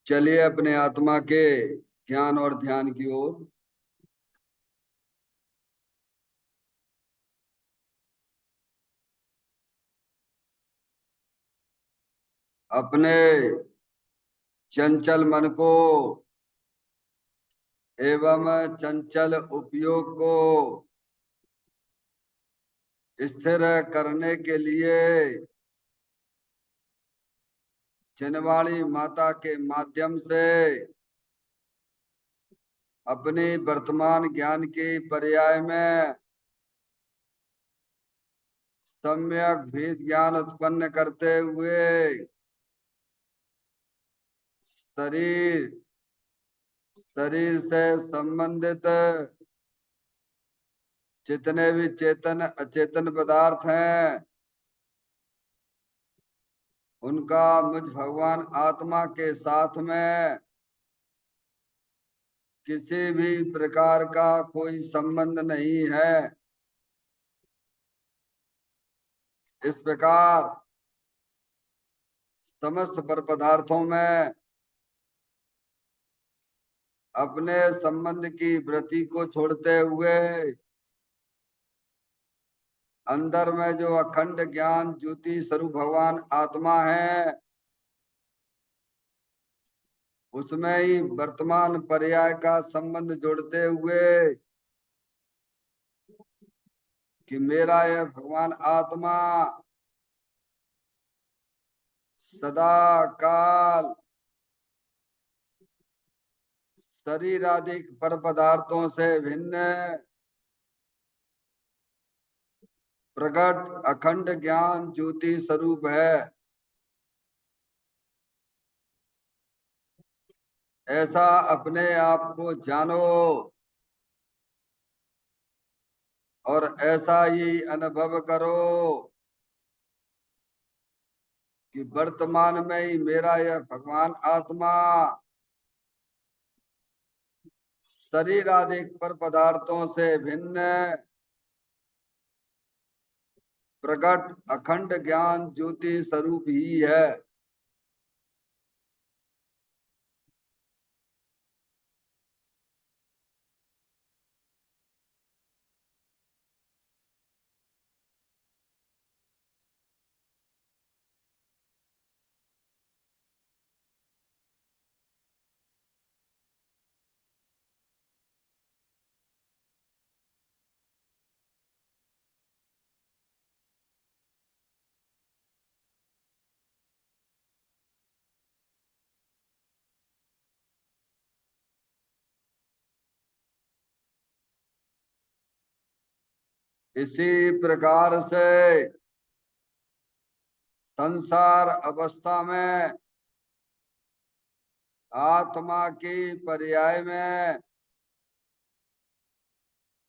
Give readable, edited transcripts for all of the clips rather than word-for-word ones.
चलिए अपने आत्मा के ज्ञान और ध्यान की ओर। अपने चंचल मन को एवं चंचल उपयोग को स्थिर करने के लिए चिन्हवाणी माता के माध्यम से अपने वर्तमान ज्ञान के पर्याय में सम्यक भेद ज्ञान उत्पन्न करते हुए शरीर शरीर से संबंधित जितने भी चेतन अचेतन पदार्थ हैं उनका मुझ भगवान आत्मा के साथ में किसी भी प्रकार का कोई संबंध नहीं है। इस प्रकार समस्त पर पदार्थों में अपने संबंध की वृत्ति को छोड़ते हुए अंदर में जो अखंड ज्ञान ज्योति स्वरूप भगवान आत्मा है उसमें ही वर्तमान पर्याय का संबंध जोड़ते हुए कि मेरा यह भगवान आत्मा सदा काल शरीर आदि पर पदार्थों से भिन्न प्रकट अखंड ज्ञान ज्योति स्वरूप है। ऐसा अपने आप को जानो और ऐसा ही अनुभव करो कि वर्तमान में ही मेरा यह भगवान आत्मा शरीर आदि पर पदार्थों से भिन्न प्रकट अखंड ज्ञान ज्योति स्वरूप ही है। इसी प्रकार से संसार अवस्था में आत्मा की पर्याय में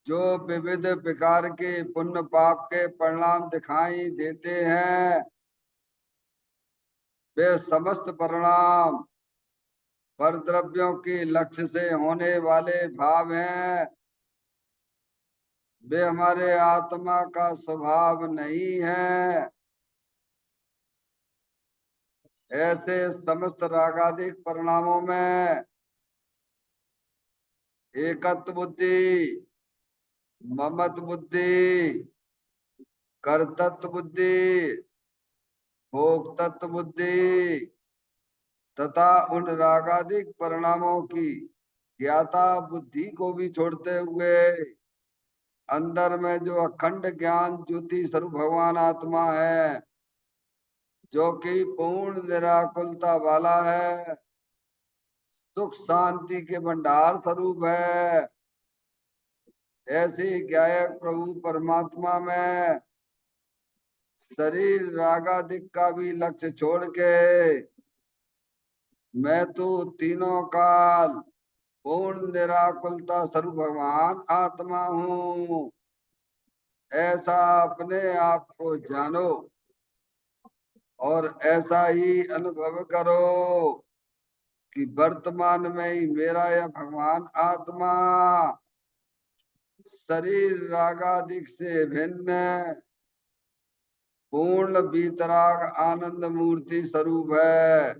जो विविध प्रकार के पुण्य पाप के परिणाम दिखाई देते हैं वे समस्त परिणाम पर द्रव्यों के लक्ष्य से होने वाले भाव हैं। वे हमारे आत्मा का स्वभाव नहीं है। ऐसे समस्त रागादिक परिणामों में एकत्व बुद्धि, ममत बुद्धि, कर्तृत्व बुद्धि, भोक्तत्व बुद्धि तथा उन रागादिक परिणामों की ज्ञाता बुद्धि को भी छोड़ते हुए अंदर में जो अखंड ज्ञान ज्योति स्वरूप भगवान आत्मा है जो कि पूर्ण निराकुलता वाला है, सुख शांति के भंडार स्वरूप है, ऐसे गायक प्रभु परमात्मा में शरीर रागादिक का भी लक्ष्य छोड़ के मैं तो तीनों काल पूर्ण निराकुलता स्वरूप भगवान आत्मा हूँ। ऐसा अपने आप को जानो और ऐसा ही अनुभव करो कि वर्तमान में ही मेरा यह भगवान आत्मा शरीर रागादिक से भिन्न पूर्ण वीतराग आनंद मूर्ति स्वरूप है।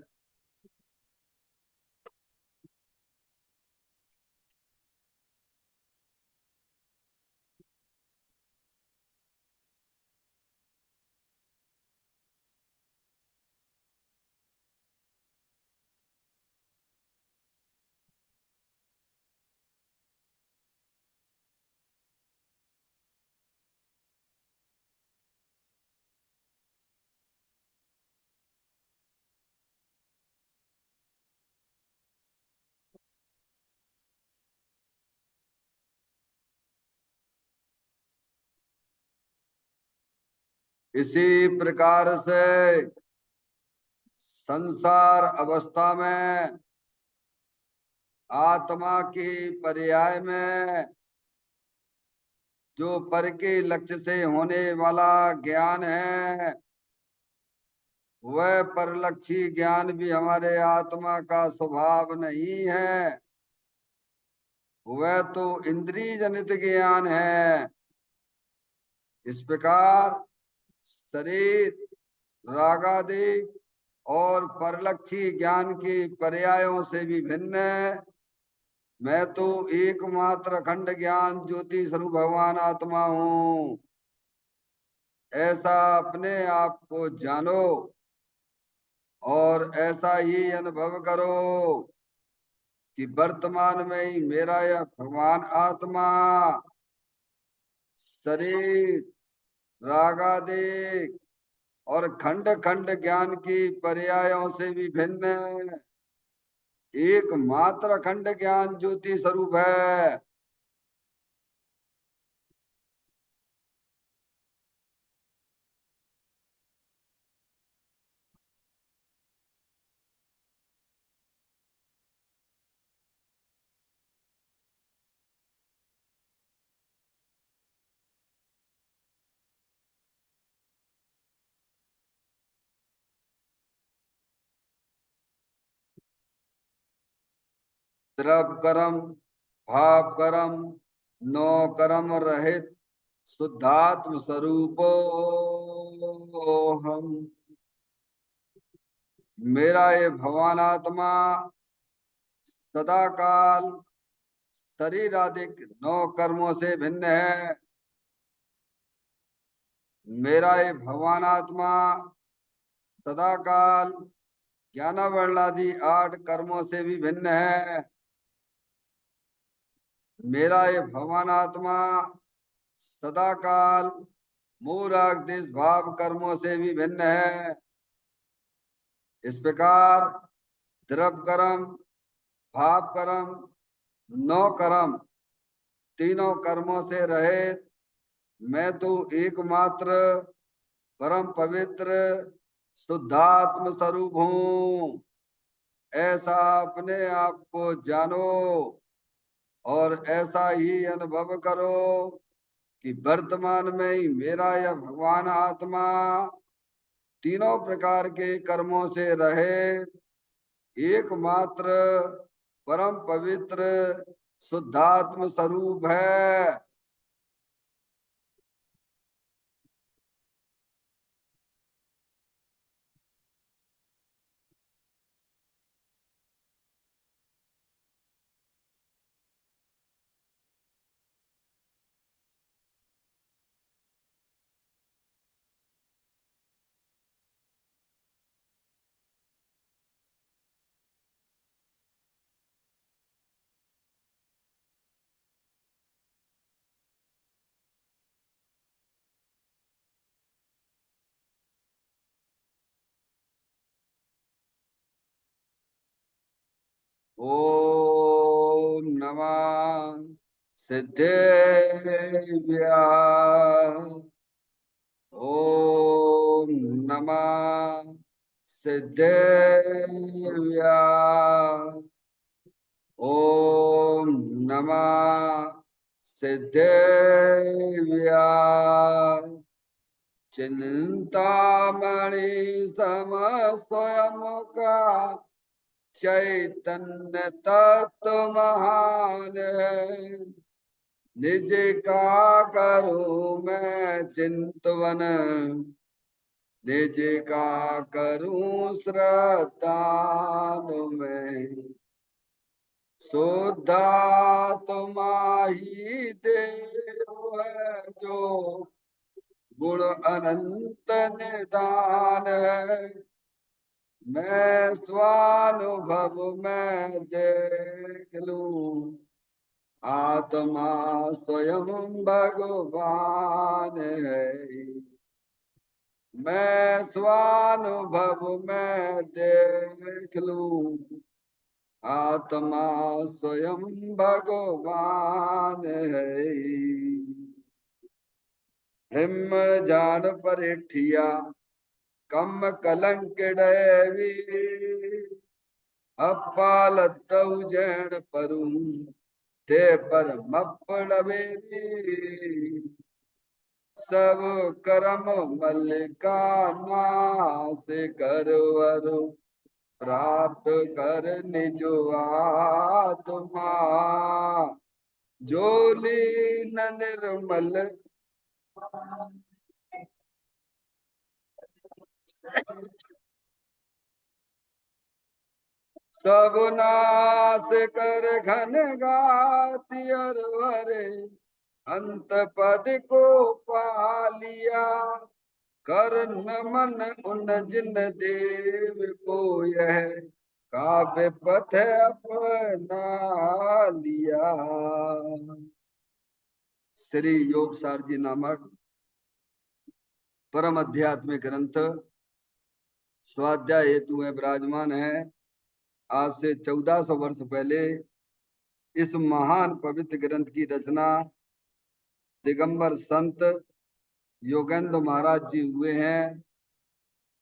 इसी प्रकार से संसार अवस्था में आत्मा की पर्याय में जो पर के लक्ष्य से होने वाला ज्ञान है, वह परलक्षी ज्ञान भी हमारे आत्मा का स्वभाव नहीं है। वह तो इंद्रिय जनित ज्ञान है। इस प्रकार शरीर, रागादि और परलक्षी ज्ञान के पर्यायों से भी भिन्न है। मैं तो एकमात्र अखंड ज्ञान ज्योति स्वरूप भगवान आत्मा हूँ, ऐसा अपने आप को जानो और ऐसा ही अनुभव करो कि वर्तमान में ही मेरा यह भगवान आत्मा शरीर, रागादिक और खंड खंड ज्ञान की पर्यायों से भी भिन्न है। एकमात्र अखंड ज्ञान ज्योति स्वरूप है। द्रव कर्म, भाव कर्म, नो कर्म रहित शुद्धात्म स्वरूपो हम। मेरा ये भगवान आत्मा सदा काल शरीर आदि नौ कर्मों से भिन्न है। मेरा ये भगवान आत्मा सदा काल ज्ञानावरण आदि 8 कर्मों से भी भिन्न है। मेरा ये भगवान आत्मा सदा काल मूराग देश भाव कर्मों से भी भिन्न है। इस प्रकार द्रव कर्म, भाव कर्म, नौ कर्म, तीनों कर्मों से रहित मैं तो एकमात्र परम पवित्र शुद्धात्म स्वरूप हूँ, ऐसा अपने आप को जानो और ऐसा ही अनुभव करो कि वर्तमान में ही मेरा यह भगवान आत्मा तीनों प्रकार के कर्मों से रहे एकमात्र परम पवित्र शुद्धात्म स्वरूप है। ओम नमः सिद्धेभ्य। ओम नमः सिद्धेभ्य। ओम नमः सिद्धेभ्य। चिंतामणि सम स्वयं का चैतन्य तत्व महान है। निज का करूं मैं चिंतवन, निज का करूं श्रद्धान में। शुद्धा तुम्हारी देव है जो गुण अनंत निदान है। मैं स्वानुभव में देख लूं आत्मा स्वयं भगवान है। मैं स्वानुभव में देख लूं आत्मा स्वयं भगवान है। हिम जान परिठिया कम कलंक डैवी अपालतऊ जैन परू ते पर मपड़वे सब कर्म मल्लिका नाश करवरु प्राप्त कर निज आत्मा जोली न निर्मल सब नाश कर घन गाति अरवरे अंत पद को पालिया कर नमन उन जिन देव को यह काव्य पथ अपना लिया। श्री योगसार जी नामक परम आध्यात्मिक ग्रंथ स्वाध्याय हेतु में विराजमान है। आज से 1400 वर्ष पहले इस महान पवित्र ग्रंथ की रचना दिगंबर संत योगेंद्र महाराज जी हुए हैं।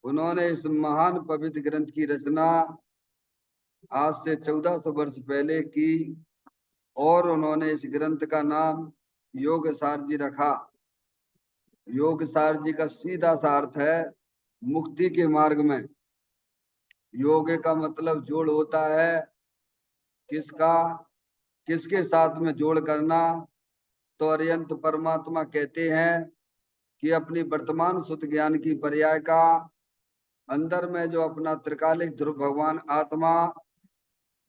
उन्होंने इस महान पवित्र ग्रंथ की रचना आज से 1400 वर्ष पहले की और उन्होंने इस ग्रंथ का नाम योगसार जी रखा। योगसार जी का सीधा सा अर्थ है मुक्ति के मार्ग में। योग का मतलब जोड़ होता है किसका, किसके साथ में जोड़ करना। तो अरिहंत परमात्मा कहते हैं कि अपनी वर्तमान सुत ज्ञान की पर्याय का अंदर में जो अपना त्रिकालिक ध्रुव भगवान आत्मा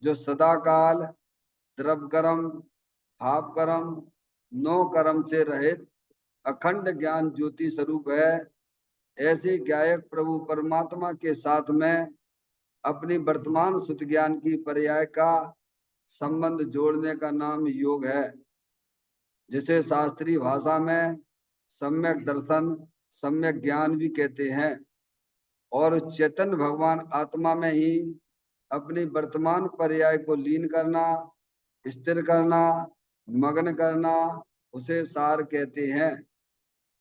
जो सदा काल द्रव कर्म भाव कर्म नो कर्म से रहित अखंड ज्ञान ज्योति स्वरूप है, ऐसे गायक प्रभु परमात्मा के साथ में अपनी वर्तमान सुत ज्ञान की पर्याय का संबंध जोड़ने का नाम योग है, जिसे शास्त्रीय भाषा में सम्यक दर्शन सम्यक ज्ञान भी कहते हैं। और चेतन भगवान आत्मा में ही अपनी वर्तमान पर्याय को लीन करना, स्थिर करना, मग्न करना, उसे सार कहते हैं।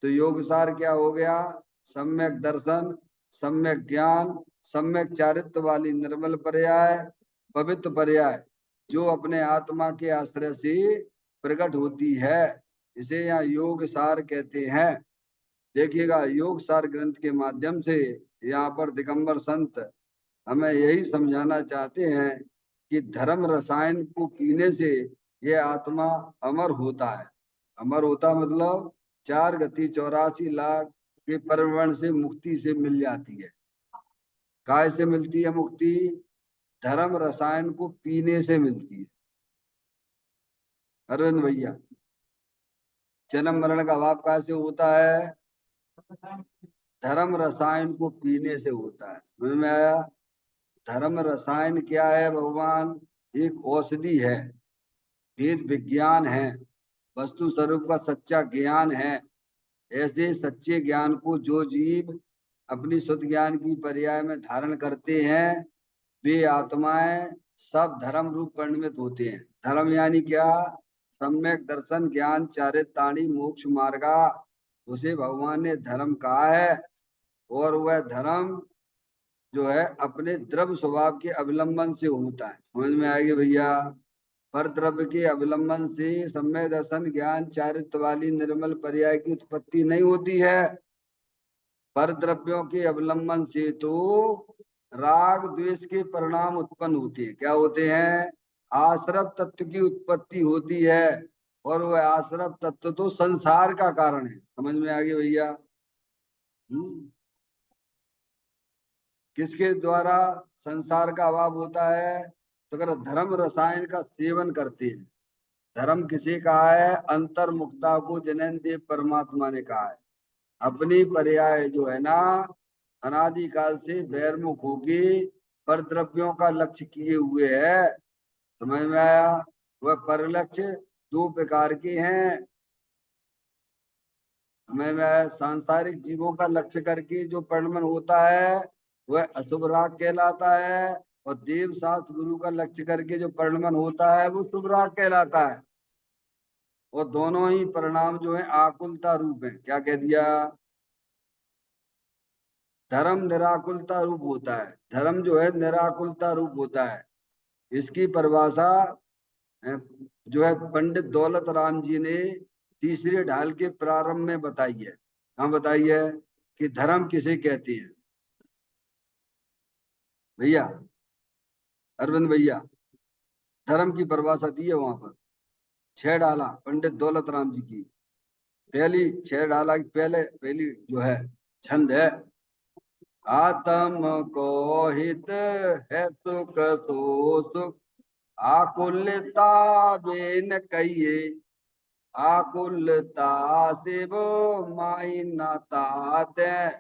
तो योग सार क्या हो गया? सम्यक दर्शन, सम्यक ज्ञान, सम्यक चारित्र्य वाली निर्मल पर्याय, पवित्र पर्याय जो अपने आत्मा के आश्रय से प्रकट होती है, इसे यहाँ योग सार कहते हैं। देखिएगा, योग सार ग्रंथ के माध्यम से यहाँ पर दिगंबर संत हमें यही समझाना चाहते हैं कि धर्म रसायन को पीने से यह आत्मा अमर होता है। अमर होता मतलब 4 गति 84 लाख के परिवर्ण से मुक्ति से मिल जाती है। काय से मिलती है मुक्ति? धर्म रसायन को पीने से मिलती है। अरविंद भैया, जन्म मरण का अभाव कैसे होता है? धर्म रसायन को पीने से होता है। समझ में आया? धर्म रसायन क्या है भगवान? एक औषधि है, वेद विज्ञान है, वस्तु स्वरूप का सच्चा ज्ञान है। ऐसे सच्चे ज्ञान को जो जीव अपनी शुद्ध ज्ञान की पर्याय में धारण करते हैं, वे आत्माएं सब धर्म रूप परिणमित होते हैं। धर्म यानी क्या? सम्यक दर्शन ज्ञान चारिताणी मोक्ष मार्गा, उसे भगवान ने धर्म कहा है। और वह धर्म जो है अपने द्रव्य स्वभाव के अवलंबन से होता है। समझ में आएगी भैया? पर द्रव्य के अवलंबन से सम्यक दर्शन ज्ञान चारित्र्य वाली निर्मल पर्याय की उत्पत्ति नहीं होती है। पर द्रव्यों के अवलंबन से तो राग द्वेष के परिणाम उत्पन्न होते हैं। क्या होते हैं? आश्रव तत्व की उत्पत्ति होती है, और वह आश्रव तत्व तो संसार का कारण है। समझ में आ गया भैया? किसके द्वारा संसार का अभाव होता है? तो अगर धर्म रसायन का सेवन करते हैं। धर्म किसे कहा है? अंतर्मुक्ता को जनन देव परमात्मा ने कहा है। अपनी पर्याय जो है ना, अनादिकाल से बैरमुख होगी पर द्रव्यों का लक्ष्य किए हुए है। समझ में आया? वह पर लक्ष्य 2 प्रकार के हैं। समझ में आया? सांसारिक जीवों का लक्ष्य करके जो परिणमन होता है वह अशुभ राग कहलाता है, और देव शास्त्र गुरु का लक्ष्य करके जो परिणमन होता है वो शुभ राग कहलाता है। वो दोनों ही परिणाम जो है आकुलता रूप है। क्या कह दिया? धर्म निराकुलता रूप होता है। धर्म जो है निराकुलता रूप होता है। इसकी परिभाषा जो है पंडित दौलत राम जी ने तीसरे ढाल के प्रारंभ में बताई है। कहाँ बताई है? कि धर्म किसे कहते हैं भैया, अरविंद भैया। धर्म की परिभाषा दी है वहां पर, छह डाला पंडित दौलत राम जी की। पहली छह डाला की पहली जो है छंद है, आत्म को हित है सुख सो सुख, आकुलता बेन कहिए, आकुलता शिव माई नाता दे,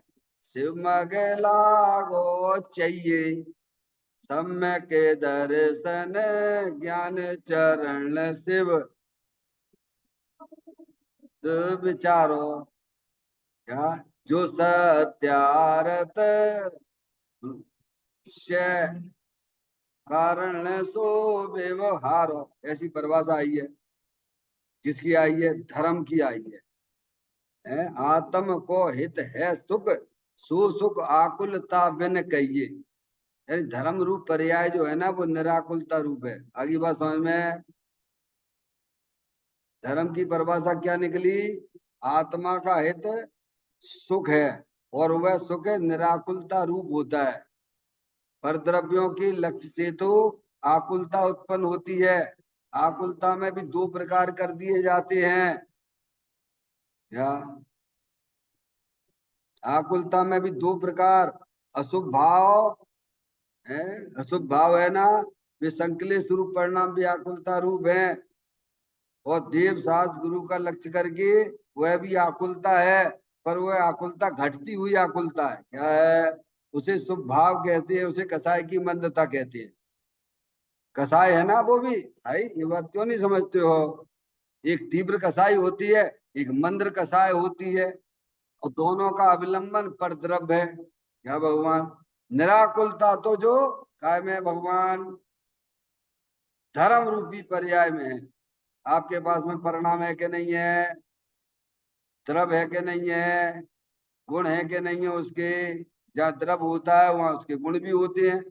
शिव मगला गो चाहिए, सम्यक दर्शन ज्ञान चरण शिव विचारो। क्या? जो सत्यारत कारण सो व्यवहारो, ऐसी परिभाषा आई है। किसकी आई है? धर्म की आई है? आत्म को हित है सुख, सु सुख आकुलता बिन कहिए। यानी धर्म रूप पर्याय जो है ना वो निराकुलता रूप है। आगे बात समझ में? धर्म की परिभाषा क्या निकली? आत्मा का हित सुख है और वह सुख निराकुलता रूप होता है। पर द्रव्यों की लक्ष्य से तो आकुलता उत्पन्न होती है। आकुलता में भी दो प्रकार कर दिए जाते हैं। या आकुलता में भी दो प्रकार, अशुभ भाव है, अशुभ भाव है ना, वे संकलित स्वरूप परिणाम भी आकुलता रूप है। और देव शास्त्र गुरु का लक्ष्य करके वह भी आकुलता है, पर वह आकुलता घटती हुई आकुलता है। क्या है? उसे शुभ भाव कहते हैं, उसे कसाय की मंदता कहते हैं। कसाय है ना वो भी भाई, ये बात क्यों नहीं समझते हो? एक तीव्र कसाई होती है, एक मंद्र कसाय होती है, और दोनों का अवलंबन पर द्रव्य है। क्या भगवान? निराकुलता तो जो काय में भगवान धर्म रूपी पर्याय में है। आपके पास में परिणाम है कि नहीं है? द्रव्य है कि नहीं है? गुण है कि नहीं है उसके? जहाँ द्रव्य होता है वहां उसके गुण भी होते हैं,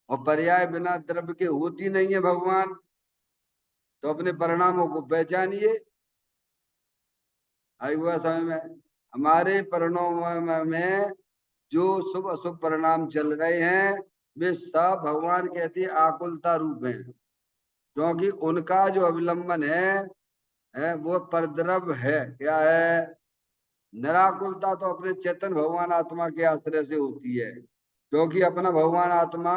और पर्याय बिना द्रव्य के होती नहीं है भगवान। तो अपने परिणामों को पहचानिए। आई हुआ समझ में? हमारे परिणाम में जो शुभ अशुभ परिणाम चल रहे हैं वे सब भगवान कहते हैं आकुलता रूप है, क्योंकि उनका जो अवलंबन है वो परद्रव्य है। क्या है? निराकुलता तो अपने चेतन भगवान आत्मा के आश्रय से होती है, क्योंकि अपना भगवान आत्मा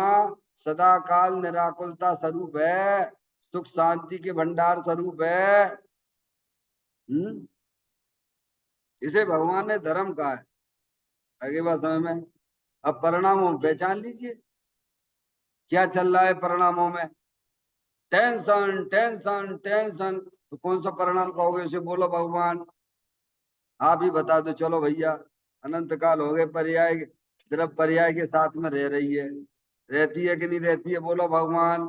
सदा काल निराकुलता स्वरूप है, सुख शांति के भंडार स्वरूप है। हम्म, इसे भगवान ने धर्म कहा है। आगे बात समझ में? अब परिणामों में पहचान लीजिए क्या चल रहा है परिणामों में। टेंशन टेंशन टेंशन, तो कौन सा परिणाम कहोगे उसे? बोलो भगवान, आप ही बता दो। चलो भैया, अनंत काल हो गए पर्याय, द्रव पर्याय के साथ में रह रही है, रहती है कि नहीं रहती है? बोलो भगवान।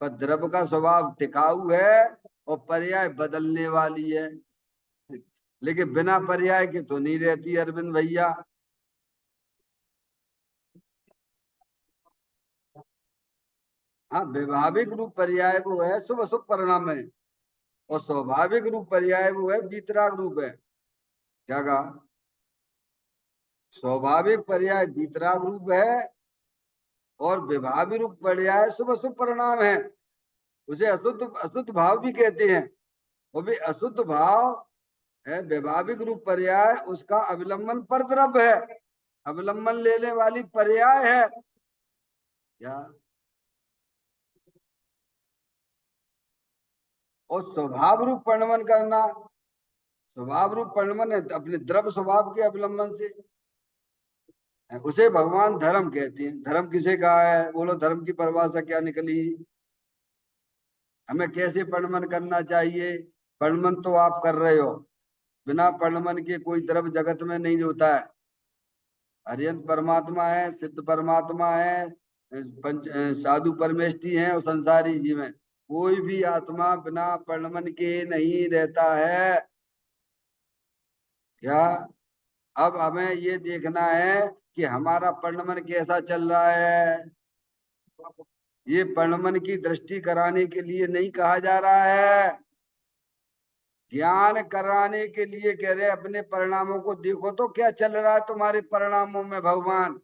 पर द्रव का स्वभाव टिकाऊ है और पर्याय बदलने वाली है, लेकिन बिना पर्याय के तो नहीं रहती अरविंद भैया। हाँ, व्यवहारिक रूप पर्याय वो है शुभ अशुभ परिणाम है, और स्वाभाविक रूप पर्याय वो है वीतराग रूप है। क्या कहा? स्वाभाविक पर्याय वीतराग रूप है, और व्यवहारिक रूप पर्याय शुभ अशुभ परिणाम है। उसे अशुद्ध अशुद्ध भाव भी कहते हैं। वो भी अशुद्ध भाव है व्यवहारिक रूप पर्याय, उसका अवलंबन पर द्रव्य है, अवलंबन लेने वाली पर्याय है। क्या? और स्वभाव रूप परिणमन करना, स्वभाव रूप परिणमन है अपने द्रव्य स्वभाव के अवलंबन से, उसे भगवान धर्म कहते हैं। धर्म किसे कहा है? बोलो, धर्म की परिभाषा क्या निकली? हमें कैसे परिणमन करना चाहिए? परिणमन तो आप कर रहे हो, बिना परिणमन के कोई द्रव्य जगत में नहीं होता है। अरिहंत परमात्मा है, सिद्ध परमात्मा है, पंच साधु परमेष्टि है और संसारी जीव है। कोई भी आत्मा बिना परिणमन के नहीं रहता है। क्या? अब हमें ये देखना है कि हमारा परिणमन कैसा चल रहा है। ये परिणमन की दृष्टि कराने के लिए नहीं कहा जा रहा है, ज्ञान कराने के लिए कह रहे। अपने परिणामों को देखो तो क्या चल रहा है तुम्हारे परिणामों में भगवान।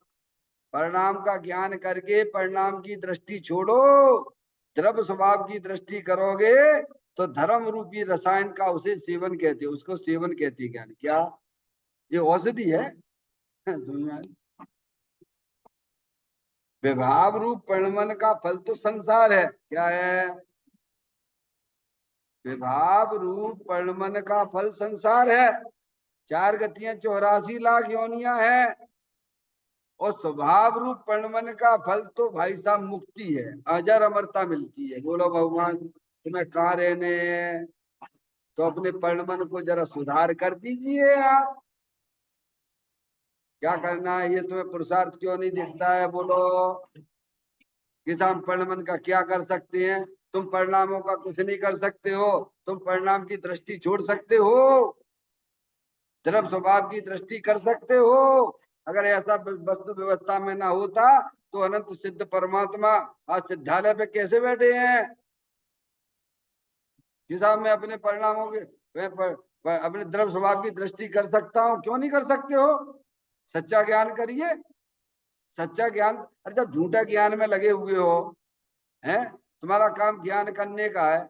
परिणाम का ज्ञान करके परिणाम की दृष्टि छोड़ो, द्रव्य स्वभाव की दृष्टि करोगे तो धर्म रूपी रसायन का उसे सेवन कहते हैं, उसको सेवन कहते हैं ज्ञान। क्या? ये औषधि है। समझ में आई? विभाव रूप परिणमन का फल तो संसार है। क्या है? विभाव रूप परिणमन का फल संसार है। 4 गतियां 84 लाख योनियां हैं। और स्वभाव रूप परिणमन का फल तो भाई साहब मुक्ति है, अजर अमरता मिलती है। बोलो भगवान तुम्हें कहाँ रहने हैं? तो अपने परिणमन को जरा सुधार कर दीजिए आप। क्या करना है? ये तुम्हें पुरुषार्थ क्यों नहीं दिखता है? बोलो कि हम परिणमन का क्या कर सकते हैं? तुम परिणामों का कुछ नहीं कर सकते हो। तुम परिणाम की दृष्टि छोड़ सकते हो, द्रव्य स्वभाव की दृष्टि कर सकते हो। अगर ऐसा वस्तु व्यवस्था में ना होता तो अनंत सिद्ध परमात्मा आज सिद्धालय पे कैसे बैठे हैं? कि साहब मैं अपने परिणामों के अपने द्रव्य स्वभाव की दृष्टि कर सकता हूँ, क्यों नहीं कर सकते हो? सच्चा ज्ञान करिए। सच्चा ज्ञान, अरे जब झूठा ज्ञान में लगे हुए हो, हैं, तुम्हारा काम ज्ञान करने का है।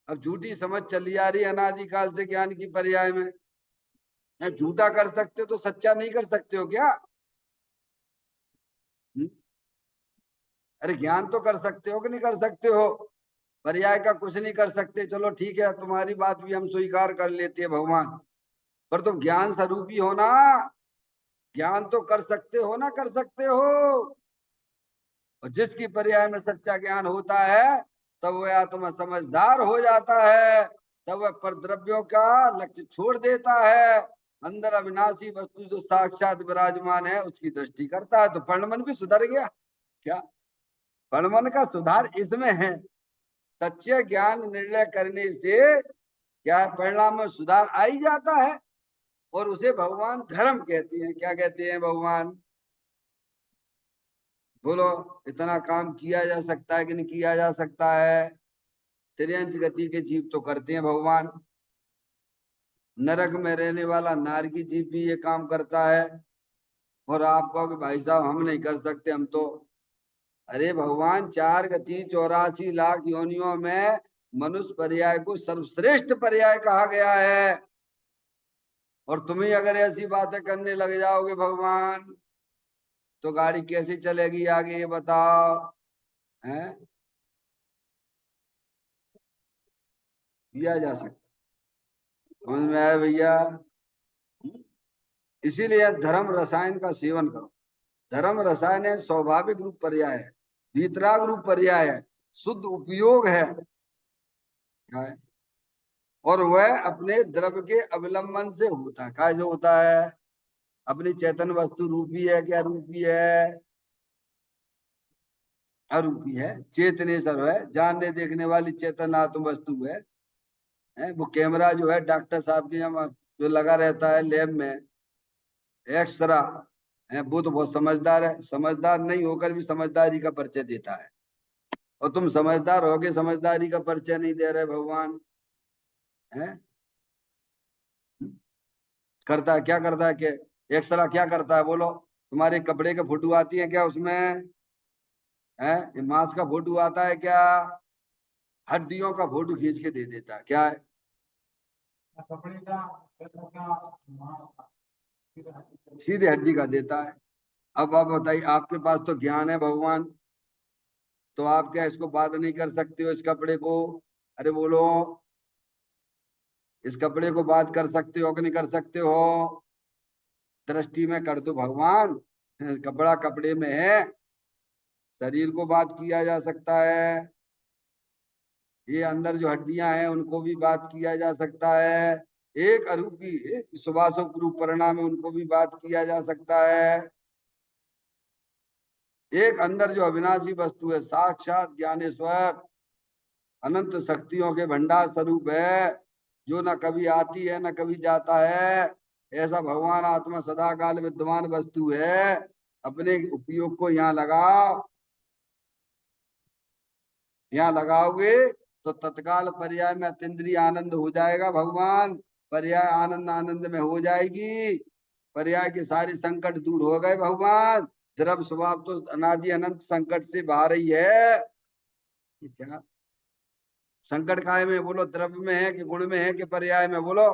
अब झूठी समझ चली आ रही है अनादिकाल से ज्ञान की पर्याय में। झूठा कर सकते हो तो सच्चा नहीं कर सकते हो क्या? हम्म? अरे ज्ञान तो कर सकते हो कि नहीं कर सकते हो? पर्याय का कुछ नहीं कर सकते, चलो ठीक है, तुम्हारी बात भी हम स्वीकार कर लेते हैं भगवान। पर तुम ज्ञान स्वरूप ही हो ना। ज्ञान तो कर सकते हो ना, कर सकते हो। और जिसकी पर्याय में सच्चा ज्ञान होता है तब वह आत्मा समझदार हो जाता है। तब वह परद्रव्यों का लक्ष्य छोड़ देता है, अंदर अविनाशी वस्तु जो साक्षात विराजमान है उसकी दृष्टि करता है। तो परिणमन भी सुधर गया। क्या? परिणमन का सुधार इसमें है। सच्चे ज्ञान निर्णय करने से क्या है? परिणाम में सुधार आ ही जाता है। और उसे भगवान धर्म कहते हैं। क्या कहते हैं भगवान? बोलो, इतना काम किया जा सकता है कि नहीं किया जा सकता है? त्रियंच गति के जीव तो करते हैं भगवान। नरक में रहने वाला नारकी जीव भी ये काम करता है। और आप कहो कि भाई साहब हम नहीं कर सकते, हम तो। अरे भगवान 4 गति 84 लाख योनियों में मनुष्य पर्याय को सर्वश्रेष्ठ पर्याय कहा गया है। और तुम ही अगर ऐसी बातें करने लग जाओगे भगवान तो गाड़ी कैसे चलेगी आगे, ये बताओ। हैं? किया जा सकता। समझ में आया भैया? इसीलिए धर्म रसायन का सेवन करो। धर्म रसायन है, स्वाभाविक रूप पर्याय है, वीतराग रूप पर्याय है, शुद्ध उपयोग है। और वह अपने द्रव्य के अवलंबन से होता है। कैसे होता है? अपनी चेतन वस्तु रूपी है, क्या रूपी है? अरूपी है, चेतनेश्वर है, जानने देखने वाली चेतन आत्म वस्तु है। वो कैमरा जो है डॉक्टर साहब के यहाँ जो लगा रहता है लैब में, एक्सरा है, वो तो बहुत समझदार है। समझदार नहीं होकर भी समझदारी का परिचय देता है। और तुम समझदार होके समझदारी का परिचय नहीं दे रहे भगवान। है? करता है क्या? करता है क्या? एक्सरा क्या करता है बोलो? तुम्हारे कपड़े के फोटो आती है क्या उसमें? है? ये मांस का फोटो आता है क्या? हड्डियों का फोटो खींच के दे देता है। क्या है? सीधे हड्डी का देता है। अब आप बताइए, आपके पास तो ज्ञान है भगवान, तो आप क्या इसको बात नहीं कर सकते हो इस कपड़े को? अरे बोलो, इस कपड़े को बात कर सकते हो कि नहीं कर सकते हो? दृष्टि में कर दो भगवान, कपड़ा कपड़े में है। शरीर को बात किया जा सकता है, ये अंदर जो हड्डियां हैं उनको भी बात किया जा सकता है। एक अरूपी सुभाषुभ रूप परिणाम है, उनको भी बात किया जा सकता है। एक अंदर जो अविनाशी वस्तु है साक्षात ज्ञानेश्वर, अनंत शक्तियों के भंडार स्वरूप है, जो न कभी आती है न कभी जाता है। ऐसा भगवान आत्मा सदा काल विद्यमान वस्तु है। अपने उपयोग को यहाँ लगाओ, यहाँ लगाओगे तो तत्काल पर्याय में अतीन्द्रिय आनंद हो जाएगा। भगवान पर्याय आनंद आनंद में हो जाएगी। पर्याय के सारे संकट दूर हो गए। भगवान द्रव स्वभाव तो अनादि अनंत संकट से बाहर ही है। क्या संकट काय में बोलो? द्रव्य में है कि गुण में है कि पर्याय में? बोलो।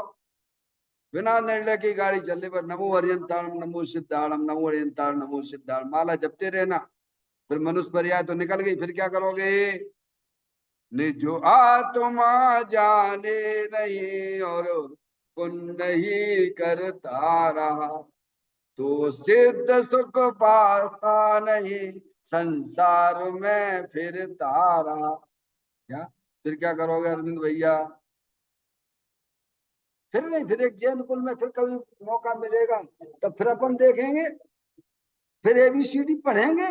बिना निर्णय की गाड़ी चलने पर नमो हरियंताणम नमो सिद्धाणम नमो हरियंताण नमो सिद्धाण माला जपते रहना। फिर मनुष्य पर्याय तो निकल गई, फिर क्या करोगे? निजो आत्मा जाने नहीं और पुण्य ही करता रहा, तो सिद्ध सुख पाता नहीं संसार में फिरता रहा। क्या फिर क्या करोगे अरविंद भैया? फिर नहीं, फिर एक जैन कुल में फिर कभी मौका मिलेगा तब फिर अपन देखेंगे, फिर एबीसीडी पढ़ेंगे।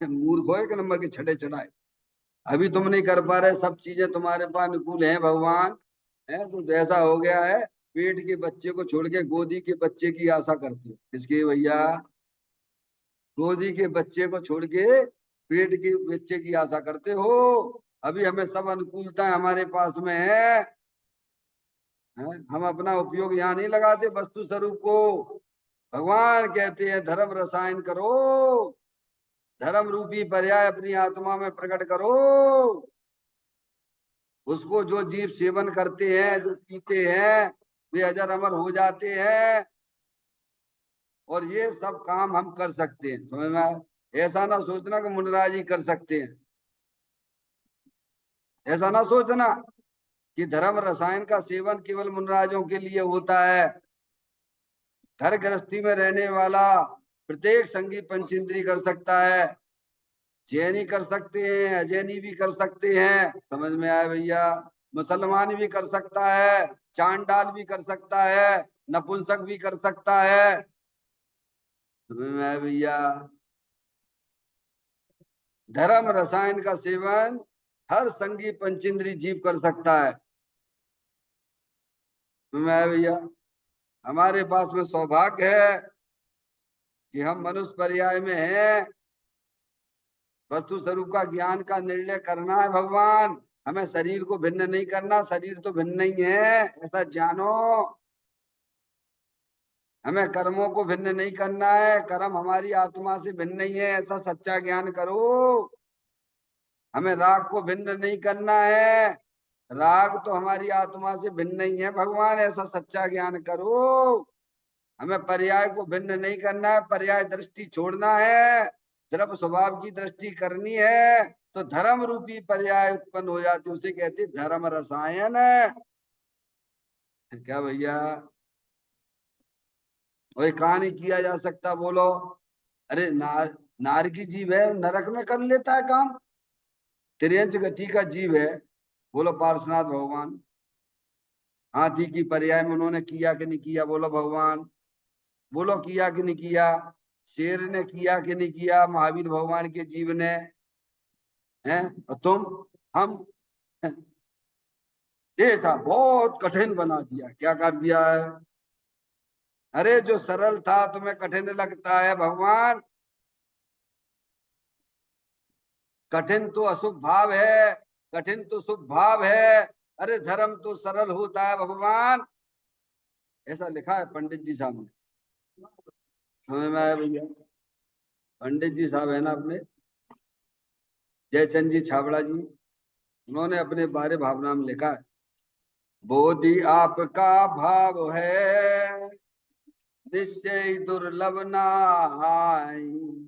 मूर्ख हो एक नंबर के छठे चढ़ाए। अभी तुम नहीं कर पा रहे, सब चीजें तुम्हारे पास अनुकूल हैं भगवान। है तो जैसा हो गया है, पेट के बच्चे को छोड़ के गोदी के बच्चे की आशा करते हो। किसके भैया? गोदी के बच्चे को छोड़ के पेट के बच्चे की आशा करते हो। अभी हमें सब अनुकूलता हमारे पास में है। हम अपना उपयोग यहाँ नहीं लगाते वस्तु स्वरूप को। भगवान कहते हैं धर्म रसायन करो, धर्म रूपी पर्याय अपनी आत्मा में प्रकट करो। उसको जो जीव सेवन करते हैं, जो पीते हैं, वे अजर अमर हो जाते हैं। और ये सब काम हम कर सकते हैं, समझ में आया? ऐसा ना सोचना कि मुनराज ही कर सकते हैं। ऐसा ना सोचना कि धर्म रसायन का सेवन केवल मुनराजों के लिए होता है। घर गृहस्थी में रहने वाला प्रत्येक संगी पंचेंद्री कर सकता है। जैनी कर सकते हैं, अजैनी भी कर सकते हैं। समझ में आया भैया? मुसलमान भी कर सकता है, चांडाल भी कर सकता है, नपुंसक भी कर सकता है। समझ में आया भैया? धर्म रसायन का सेवन हर संगी पंचेंद्री जीव कर सकता है। समझ में आया भैया? हमारे पास में सौभाग्य है कि हम मनुष्य पर्याय में हैं। वस्तु स्वरूप का ज्ञान का निर्णय करना है भगवान। हमें शरीर को भिन्न नहीं करना, शरीर तो भिन्न नहीं है ऐसा जानो। हमें कर्मों को भिन्न नहीं करना है, कर्म हमारी आत्मा से भिन्न नहीं है ऐसा सच्चा ज्ञान करो। हमें राग को भिन्न नहीं करना है, राग तो हमारी आत्मा से भिन्न नहीं है भगवान ऐसा सच्चा ज्ञान करो। हमें पर्याय को भिन्न नहीं करना है, पर्याय दृष्टि छोड़ना है, द्रव्य स्वभाव की दृष्टि करनी है। तो धर्म रूपी पर्याय उत्पन्न हो जाती, उसे कहते धर्म रसायन है। क्या भैया? वही कहा नहीं किया जा सकता? बोलो। अरे नार की जीव है, नरक में कर लेता है काम। त्रियंच गति का जीव है। बोलो पार्श्वनाथ भगवान। हाथी की पर्याय में उन्होंने किया कि नहीं किया? बोलो भगवान। बोलो किया कि नहीं किया? शेर ने किया कि नहीं किया? महावीर भगवान के जीव ने। हैं और तुम, हम देखा बहुत कठिन बना दिया। क्या कर दिया है? अरे जो सरल था तुम्हें कठिन लगता है भगवान। कठिन तो अशुभ भाव है, कठिन तो शुभ भाव है। अरे धर्म तो सरल होता है भगवान। ऐसा लिखा है पंडित जी साहब ने। समझ में आया भैया? पंडित जी साहब है ना अपने, जयचंद जी छाबड़ा जी, उन्होंने अपने बारे भावना में लिखा है, बोधि आपका भाव है निश्चय दुर्लभ नाई,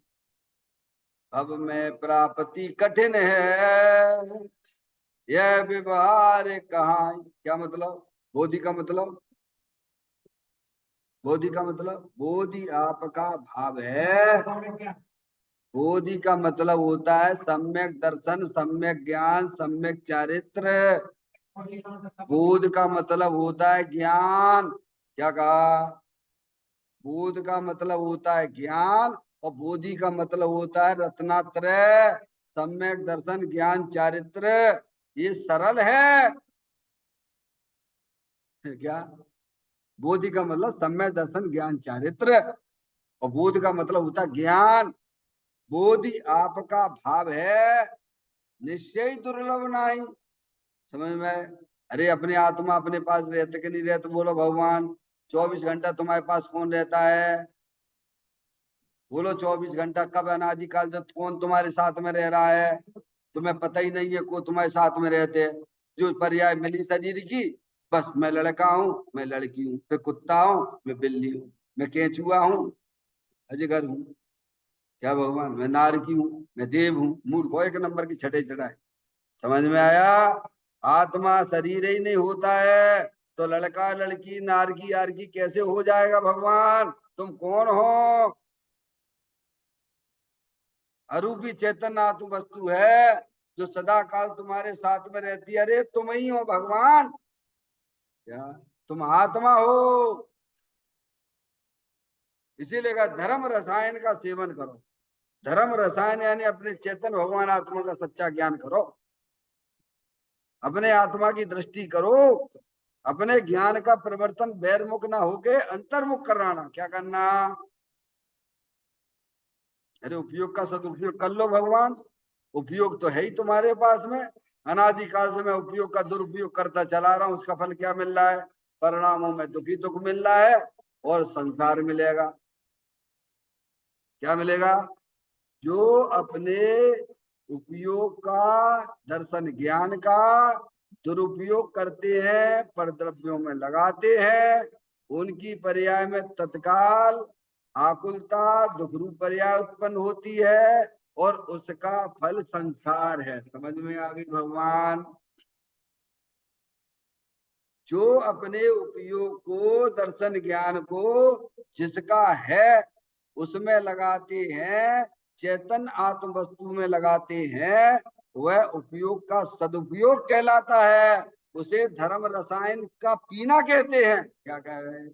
अब में प्राप्ति कठिन है यह व्यवहार कहाँ। क्या मतलब? बोधि का मतलब, बोधि का मतलब बोधि आपका भाव है। बोधि का मतलब होता है सम्यक दर्शन, सम्यक ज्ञान, सम्यक चारित्र। बोध का मतलब होता है ज्ञान। क्या कहा? बोध का मतलब होता है ज्ञान और बोधि का मतलब होता है रत्नात्रय, सम्यक दर्शन, ज्ञान, चारित्र। ये सरल है क्या? बोधि का मतलब सम्यक दर्शन ज्ञान चारित्र, और बोध का मतलब होता है ज्ञान। बोधि आपका भाव है, निश्चय दुर्लभ नहीं। समझ में आए? अरे अपने आत्मा अपने पास रहते कि नहीं रहते? बोलो भगवान। 24 घंटा तुम्हारे पास कौन रहता है? बोलो 24 घंटा कब अनादिकाल से कौन तुम्हारे साथ में रह रहा है? तुम्हें पता ही नहीं है को तुम्हारे साथ में रहते हैं। जो पर्याय मिली शरीर की, बस मैं लड़का हूँ, मैं लड़की हूँ, मैं कुत्ता हूँ, मैं बिल्ली हूँ, मैं केंचुआ हूँ, अजगर हूँ। क्या भगवान? मैं नारकी हूँ, मैं देव हूँ, मूर्ख हो एक नंबर की छठे चढ़ाए। समझ में आया? आत्मा शरीर ही नहीं होता है तो लड़का लड़की नारकी यारकी कैसे हो जाएगा भगवान? तुम कौन हो? अरूपी चैतन्य आत्म वस्तु है जो सदा काल तुम्हारे साथ में रहती है। अरे तुम ही हो भगवान। क्या? तुम आत्मा हो। इसीलिए कहा धर्म रसायन का सेवन करो। धर्म रसायन यानी अपने चेतन भगवान आत्मा का सच्चा ज्ञान करो। अपने आत्मा की दृष्टि करो। अपने ज्ञान का परिवर्तन बहिर्मुख ना होके अंतर्मुख कराना। क्या करना? अरे उपयोग का सदुपयोग कर लो भगवान। उपयोग तो है ही तुम्हारे पास में। अनादिकाल से मैं उपयोग का दुरुपयोग करता चला रहा हूं। उसका फल क्या मिल रहा है? परिणामों में दुखी दुख मिल रहा है और संसार मिलेगा। क्या मिलेगा? जो अपने उपयोग का, दर्शन ज्ञान का दुरुपयोग करते हैं, परद्रव्यों में लगाते हैं, उनकी पर्याय में तत्काल आकुलता दुख रूप पर्याय उत्पन्न होती है और उसका फल संसार है। समझ में आ गई भगवान? जो अपने उपयोग को, दर्शन ज्ञान को जिसका है उसमें लगाते हैं, चेतन आत्म वस्तु में लगाते हैं, वह उपयोग का सदुपयोग कहलाता है। उसे धर्म रसायन का पीना कहते हैं। क्या कह रहे हैं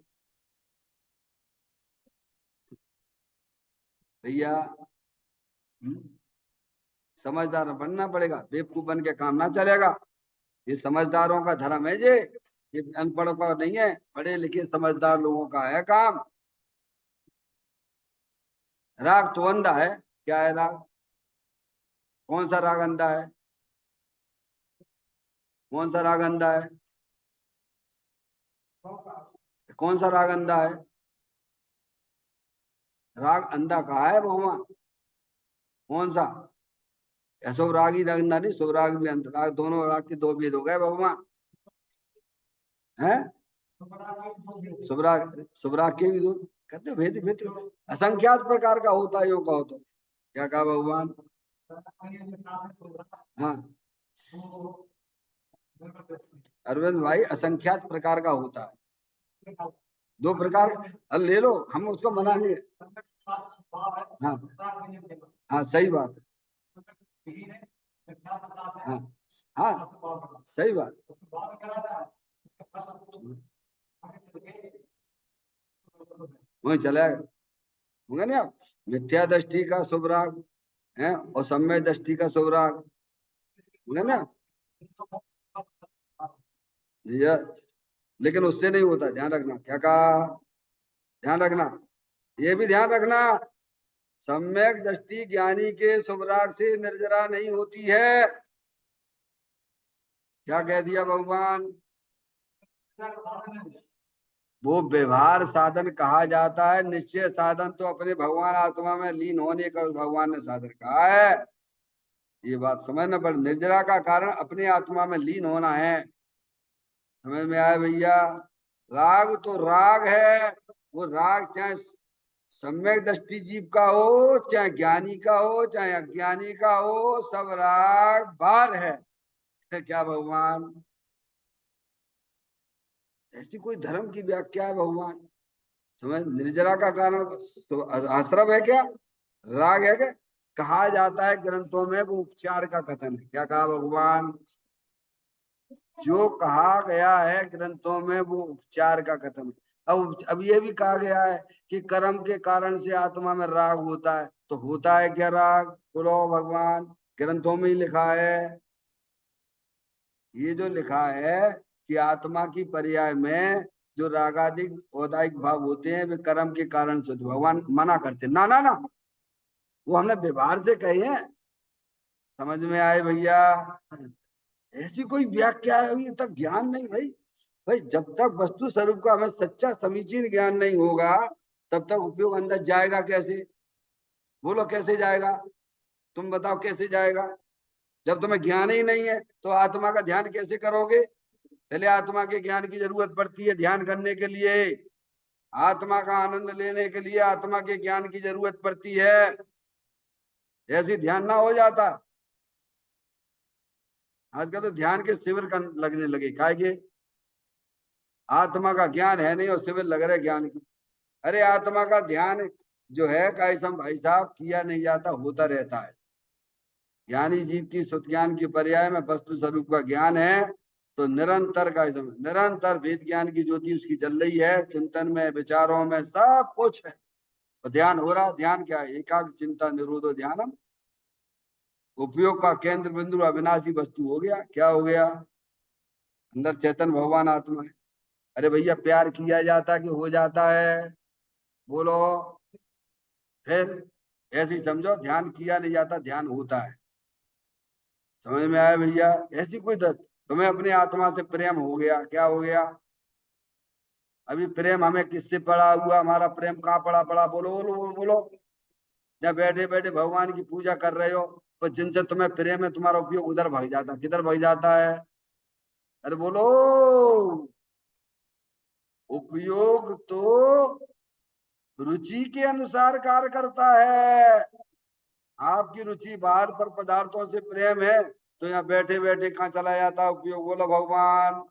भैया? हम्म? समझदार बनना पड़ेगा, बेवकूफ बन के काम ना चलेगा। ये समझदारों का धर्म है ये अनपढ़ों का नहीं है, पढ़े लिखे समझदार लोगों का है काम। राग तो अंधा है। क्या है राग? कौन सा राग अंधा है? कौन सा राग अंधा है? कौन सा राग अंधा है? राग अंधा कहा है भगवान? कौन सा? शुभ राग ही अंधा नहीं, शुभ राग भी अंधा। राग दोनों राग के दो भेद हो गए भगवान। है शुभ राग, शुभ राग के भी दो कहते हो भेद। भेद असंख्यात प्रकार का होता है, यो कहो तो। क्या कहा भगवान? हाँ अरविंद भाई, असंख्यात प्रकार का होता है। दो प्रकार अरे ले लो, हम उसको मना नहीं। हाँ हाँ सही बात है। हाँ हाँ सही बात। वही चलेगा। होगा ना? मिथ्या दृष्टि का शुभ राग है और सम्यक दृष्टि का शुभ राग। होगा ना? ये लेकिन उससे नहीं होता, ध्यान रखना। क्या कहा? ध्यान रखना, ये भी ध्यान रखना। सम्यक दृष्टि ज्ञानी के शुभ राग से निर्जरा नहीं होती है। क्या कह दिया भगवान? वो व्यवहार साधन कहा जाता है। निश्चय साधन तो अपने भगवान आत्मा में लीन होने का भगवान ने साधन कहा है। ये बात समझना पड़। निर्जरा का कारण अपने आत्मा में लीन होना है। समझ में आया भैया? राग तो राग है। वो राग चाहे सम्यक दृष्टि जीव का हो, चाहे ज्ञानी का हो, चाहे अज्ञानी का हो, सब राग बार है। क्या भगवान? ऐसी कोई धर्म की व्याख्या है भगवान? समझ? निर्जरा का कारण तो आश्रम है क्या? राग है क्या? कहा जाता है ग्रंथों में वो उपचार का कथन है। क्या कहा भगवान? जो कहा गया है ग्रंथों में वो उपचार का कथन है। अब ये भी कहा गया है कि कर्म के कारण से आत्मा में राग होता है। तो होता है क्या राग? बोलो भगवान। ग्रंथों में ही लिखा है। ये जो लिखा है कि आत्मा की पर्याय में जो रागादिक औदायिक भाव होते हैं वे कर्म के कारण से, तो भगवान मना करते ना ना ना, वो हमने व्यवहार से कहे हैं। समझ में आए भैया? ऐसी कोई व्याख्या अभी तक ज्ञान नहीं भाई। भाई जब तक वस्तु स्वरूप का हमें सच्चा समीचीन ज्ञान नहीं होगा तब तक उपयोग अंदर जाएगा कैसे? बोलो कैसे जाएगा? तुम बताओ कैसे जाएगा? जब तुम्हें ज्ञान ही नहीं है तो आत्मा का ध्यान कैसे करोगे? पहले आत्मा के ज्ञान की जरूरत पड़ती है ध्यान करने के लिए। आत्मा का आनंद लेने के लिए आत्मा के ज्ञान की जरूरत पड़ती है। ऐसी ध्यान ना हो जाता। आजकल तो ध्यान के शिविर लगने लगे काहे के? आत्मा का ज्ञान है नहीं और शिविर लग रहे ज्ञान की। अरे आत्मा का ध्यान जो है कायसम भाई साहब किया नहीं जाता, होता रहता है। ज्ञानी जीव की सुत ज्ञान की पर्याय में वस्तु स्वरूप का ज्ञान है, तो निरंतर का निरंतर वेद ज्ञान की ज्योति उसकी जल रही है, चिंतन में विचारों में सब कुछ है। और ध्यान हो रहा है। ध्यान क्या है? एकाग्र चिंता निरोधो ध्यानम। उपयोग का केंद्र बिंदु अविनाशी वस्तु हो गया। क्या हो गया? अंदर चेतन भगवान आत्मा है। अरे भैया प्यार किया जाता कि हो जाता है? बोलो। फिर ऐसे ही समझो, ध्यान किया नहीं जाता, ध्यान होता है। समझ में आया भैया? ऐसी कोई तुम्हें अपनी आत्मा से प्रेम हो गया, क्या हो गया? अभी प्रेम हमें किससे पड़ा हुआ? हमारा प्रेम कहाँ पड़ा पड़ा? बोलो बोलो बोलो बोलो। जब बैठे बैठे भगवान की पूजा कर रहे हो तो जिनसे तुम्हें प्रेम है तुम्हारा उपयोग उधर भाग जाता, किधर भाग जाता है? अरे बोलो। उपयोग तो रुचि के अनुसार कार्य करता है। आपकी रुचि बाहर पर पदार्थों से प्रेम है तो यहाँ बैठे बैठे कहाँ चला जाता है उपयोग? बोलो भगवान।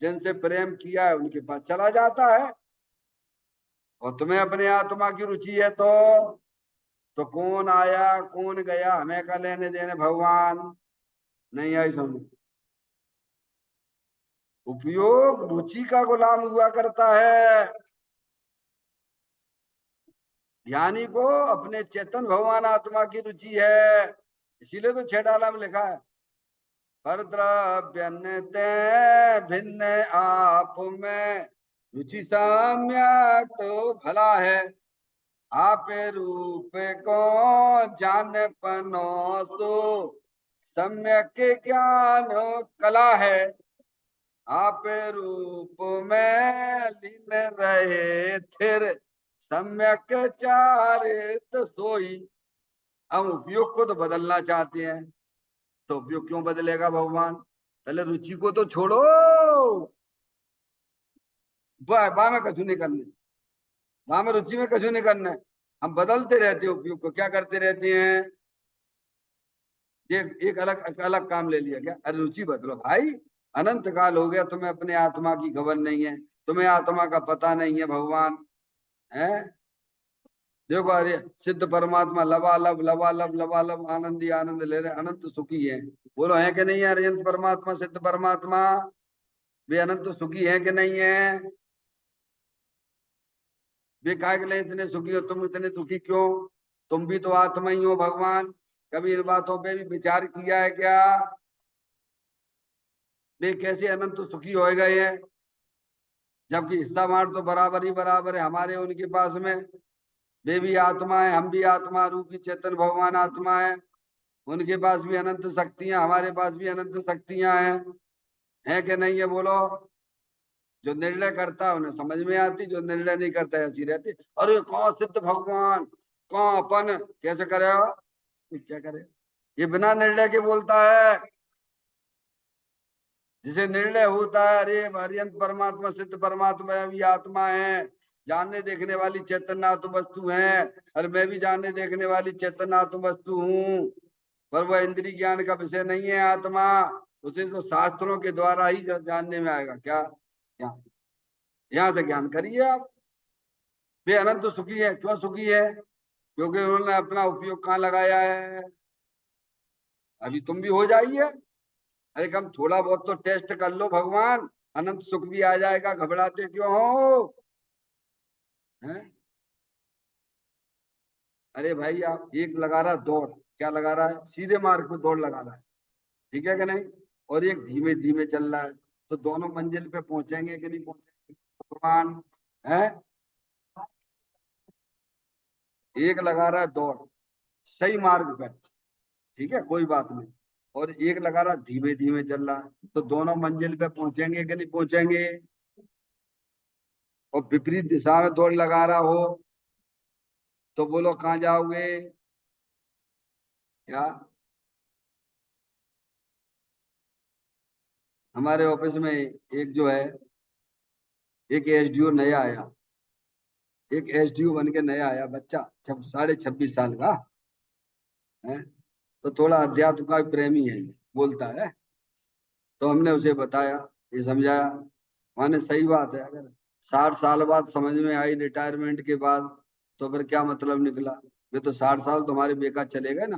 जिनसे प्रेम किया है उनके पास चला जाता है। और तुम्हें अपने आत्मा की रुचि है तो कौन आया कौन गया हमें का लेने देने भगवान। नहीं आई समझ? उपयोग रुचि का गुलाम हुआ करता है। ज्ञानी को अपने चेतन भगवान आत्मा की रुचि है। इसीलिए तो छह डाला में लिखा है, पर द्रव्य भिन्न आप में रुचि साम्य तो भला है। आप रूप को जान पनो सो सम्यक ज्ञान कला है। आप रूप में लीन रहे थिर सम्यक चारित सोई। हम उपयोग को तो बदलना चाहते हैं, तो उपयोग क्यों बदलेगा भगवान? पहले रुचि को तो छोड़ो। बा में कछु नहीं करने, वहां में रुचि में कछु नहीं करना है। हम बदलते रहते हैं उपयोग को। क्या करते रहते हैं? ये एक अलग अलग काम ले लिया क्या? अरे रुचि बदलो भाई। अनंत काल हो गया तुम्हें अपने आत्मा की खबर नहीं है, तुम्हें आत्मा का पता नहीं है भगवान है। देखो अरे सिद्ध परमात्मा लबालब लबालब लबालब आनंद ही आनंद ले रहे, अनंत सुखी है। बोलो है कि नहीं है? अरियंत परमात्मा सिद्ध परमात्मा वे अनंत सुखी है कि नहीं है? वे काय के लिए इतने सुखी हो? तुम इतने दुखी क्यों? तुम भी तो आत्मा ही हो भगवान। कभी इन बातों पे भी विचार किया है क्या? वे कैसे अनंत सुखी हो गए हैं जबकि हिस्सा बांट तो बराबर है हमारे उनके पास में। वे भी आत्मा है, हम भी आत्मा रूपी चेतन भगवान आत्मा है। उनके पास भी अनंत शक्तियां, हमारे पास भी अनंत शक्तियां हैं। है कि नहीं है? बोलो। जो निर्णय करता है उन्हें समझ में आती, जो निर्णय नहीं करता है ऐसी रहती। अरे कौन सिद्ध भगवान, कौन अपन, कैसे करेगा? क्या करे? ये बिना निर्णय के बोलता है। जिसे निर्णय होता है अरे हरियंत परमात्मा सिद्ध परमात्मा भी आत्मा है, जानने देखने वाली चैतन्य वस्तु है। और मैं भी जानने देखने वाली चैतन्य वस्तु हूँ, पर वह इंद्रिय ज्ञान का विषय नहीं है आत्मा। उसे तो शास्त्रों के द्वारा ही जानने में आएगा। क्या यहाँ यहाँ से ज्ञान करिए आप। वे अनंत सुखी है। क्यों सुखी है? क्योंकि उन्होंने अपना उपयोग कहाँ लगाया है। अभी तुम भी हो जाइए। अरे कम थोड़ा बहुत तो टेस्ट कर लो भगवान, अनंत सुख भी आ जाएगा। घबराते क्यों हो? हैं? अरे भाई आप एक लगा रहा है दौड़, क्या लगा रहा है? सीधे मार्ग पे दौड़ लगा रहा है, ठीक है कि नहीं? और एक धीमे धीमे चल रहा है, तो दोनों मंजिल पे पहुंचेंगे कि नहीं पहुंचेंगे भगवान? है, एक लगा रहा है दौड़ सही मार्ग पे, ठीक है कोई बात नहीं, और एक लगा रहा धीमे धीमे चल रहा है, तो दोनों मंजिल पे पहुंचेंगे कि नहीं पहुंचेंगे? और विपरीत दिशा में दौड़ लगा रहा हो तो बोलो कहाँ जाओगे? क्या? हमारे ऑफिस में एक जो है, एक एसडीओ नया आया, एक एसडीओ बन के नया आया बच्चा, 26.5 साल का है। तो थोड़ा अध्यात्म का प्रेमी है, बोलता है। तो हमने उसे बताया, ये समझाया, माने सही बात है, अगर 60 साल बाद समझ में आई रिटायरमेंट के बाद, तो फिर क्या मतलब निकला? ये तो 60 साल तुम्हारे बेकार चले गए ना।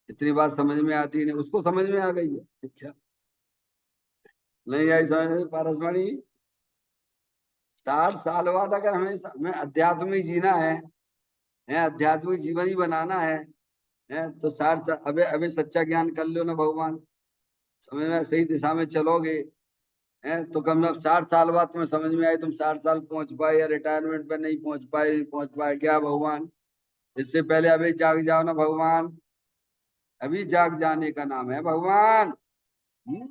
इतनी बात समझ में आती नहीं, उसको समझ में आ गई है, अच्छा नहीं आई समझ में पारसमणि? 60 साल बाद अगर हमें अध्यात्म ही जीना है आध्यात्मिक जीवन ही बनाना है तो 60 साल, अबे अबे सच्चा ज्ञान कर लो ना भगवान, समझ में सही दिशा में चलोगे, है तो कम से कम 60 साल बाद तुम्हें समझ में आए, तुम 60 साल पहुंच पाए या रिटायरमेंट पे नहीं पहुंच पाए, नहीं पहुंच पाए क्या भगवान? इससे पहले अभी जाग जाओ ना भगवान, अभी जाग जाने का नाम है भगवान। हम्म?